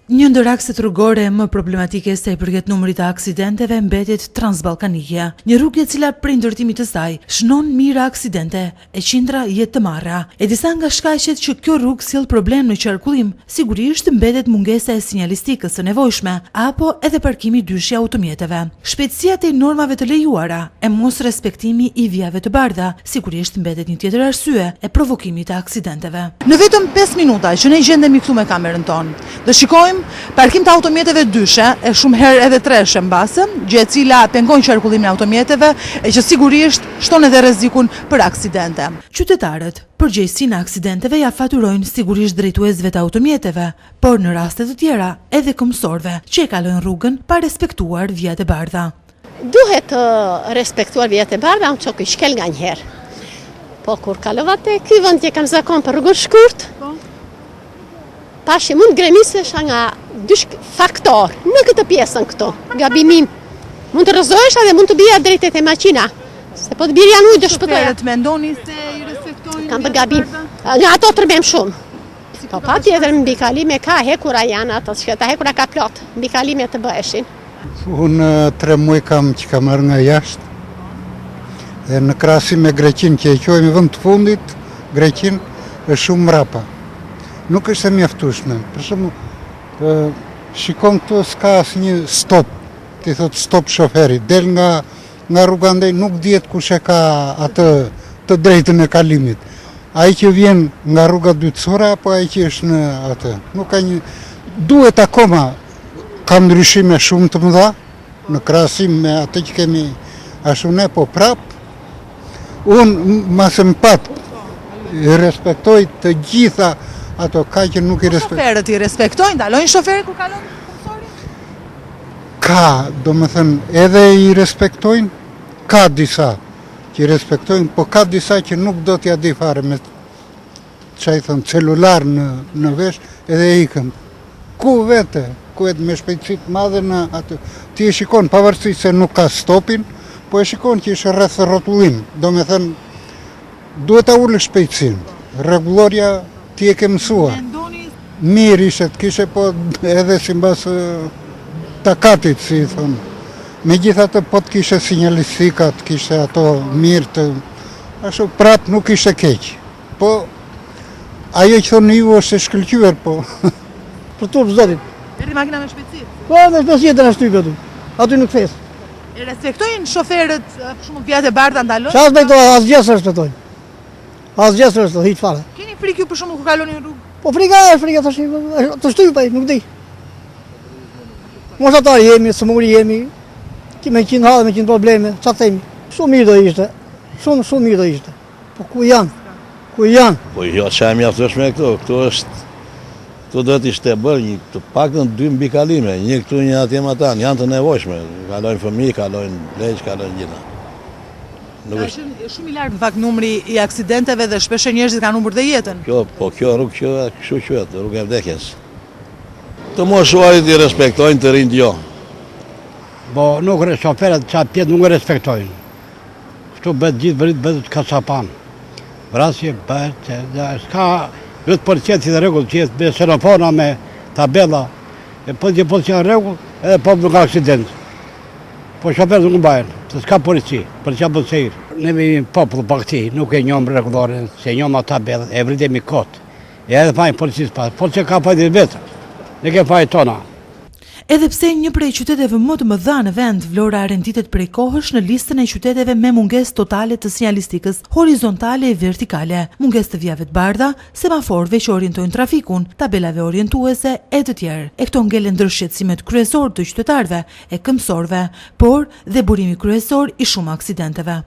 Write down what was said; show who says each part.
Speaker 1: Një ndër akset rrugore më problematike sa i përket numrit të aksidenteve mbetet Transballkanike, një rrugë e cila prej ndërtimit të saj shënon mijëra aksidente e qindra jetë të marra. E disa nga shkaqet që kjo rrugë sjell problem në qarkullim, sigurisht mbetet mungesa e sinjalistikës së nevojshme apo edhe parkimi dyshi i automjeteve. Shpejtësia te normave të lejuara e mos respektimi i vijave të bardha, sigurisht mbetet një tjetër arsye e provokimit të aksidenteve.
Speaker 2: Në vetëm 5 minuta që ne gjendemi këtu me kamerën tonë, do shikojmë parkim të automjeteve dyshe, e shumë herë edhe treshe mbase, gjë e cila pengon qarkullimin e automjeteve e që sigurisht shton edhe rrezikun për aksidente.
Speaker 1: Qytetarët përgjegjësinë e aksidenteve ja faturojnë sigurisht drejtuesve të automjeteve, por në raste të tjera edhe këmbësorëve që e kalojnë rrugën pa respektuar vijat e bardha.
Speaker 3: Duhet të respektuar vijat e bardha, unë çok i shkel nganjëherë. Po kur kalova te ky vend që kam zakon për rrugën shkurt, pashi mund gremisesha nga dy faktor në këtë pjesën këto, gabimim. Mund të rrëzohesh edhe mund të bija drejt te makina, se po të bjerë janë ujë do shpëtoja.
Speaker 2: Shoferët mendoni se i respektojnë?
Speaker 3: Kam bërë gabim. Nga ato tërbem shumë. Po patjetër mbi kalime ka hekura janë ato, ta hekura ka plot, mbi kalime të bëheshin.
Speaker 4: Unë 3 muaj kam që kam marrë nga jashtë. Dhe në krahasim me Greqinë që e quajmë vend të fundit, Greqinë është shumë mrapa. Nuk është e mjaftueshme. Për shembull, shikon këtu s'ka asnjë stop. Ti thot stop shoferi, del nga rruga ndaj nuk dihet kush e ka atë të drejtën e kalimit. Ai që vjen nga rruga dytësore apo ai që është në atë. Nuk ka një duhet akoma ka ndryshime shumë të mëdha në krahasim me atë që kemi ashtu ne, po prap unë masë më pat i respektoj të gjitha ato ka që nuk i respektojnë.
Speaker 2: Shoferët i respektojnë, dalojnë shoferët kur kalon këmbësori?
Speaker 4: Ka, do më thënë, edhe i respektojnë, ka disa që i respektojnë, po ka disa që nuk do t'ja di fare me çaj thënë celular në vesh, edhe ikën. Ku vete me shpejtësi të madhe në atë. Ti e shikon pavarësisht se nuk ka stopin, po e shikon që është rreth rrotullim. Do më thënë, duhet ta ulësh shpejtësinë. Rregulloria ti e ke mësua. Mirë ishte të kishe, po edhe simbas takatit, si thonë. Megjithatë po të kishe sinjalistika, të kishe ato mirë të ashtu prap nuk ishte keq. Po ajo që thonë ju është e shkëlqyer, po.
Speaker 5: Për turp zotit.
Speaker 2: Erdhi makina me shpejtësi.
Speaker 5: Po me shpejtësi të na shtyp aty. Aty nuk fes.
Speaker 2: E respektojnë shoferët për shembull vijat e bardha ndalojnë?
Speaker 5: Çfarë respektojnë? Asgjë s'e respektojnë. Asgjë s'e respektojnë, hiç fare.
Speaker 2: Keni frikë ju për shembull kur kaloni në rrugë?
Speaker 5: Po frika tash, të shtypaj, nuk di. Moshatar jemi, smuri jemi, me 100 hallë, me 100 probleme, çfarë themi? Shumë mirë do ishte. Shumë mirë do ishte. Po ku janë? Ku janë?
Speaker 6: Po jo, çfarë mjaftoshme këtu? Këtu do të ishte bërë një të paktën 2 mbikalime, një këtu një atje më tan, janë të nevojshme. Kalojnë fëmijë, kalojnë leq, kalojnë gjitha.
Speaker 2: Është shumë i lartë në fakt numri i aksidenteve dhe shpesh njerëzit kanë humbur dhe jetën.
Speaker 6: Kjo rrugë që kështu quhet, rruga e vdekjes. Të moshuarit i respektojnë, të rinjt jo.
Speaker 5: Po nuk shoferët çfarë pjet nuk e respektojnë. Kështu bëhet gjithë bëhet kaçapan. Vrasje bëhet, s'ka vetë policia dhe rregull që me xenofona me tabella. E po që janë rregull, edhe po nuk ka aksident. Po shoferët nuk mbajnë, se s'ka policia bën sejr. Ne jemi popull pakti, nuk e njohim rregulloren, se njohim ata tabellën, e vritemi kot. E edhe fajin policisë pas, policia ka fajin vetë. Ne ke fajin tona.
Speaker 1: Edhe pse një prej qyteteve më të mëdha në vend, Vlora renditet prej kohësh në listën e qyteteve me mungesë totale të sinjalistikës horizontale e vertikale, mungesë të vijave të bardha, semaforëve që orientojnë trafikun, tabelave orientuese e të tjerë. E këto ngelen ndërshqetësimet kryesor të qytetarëve e këmbësorëve, por dhe burimi kryesor i shumë aksidenteve.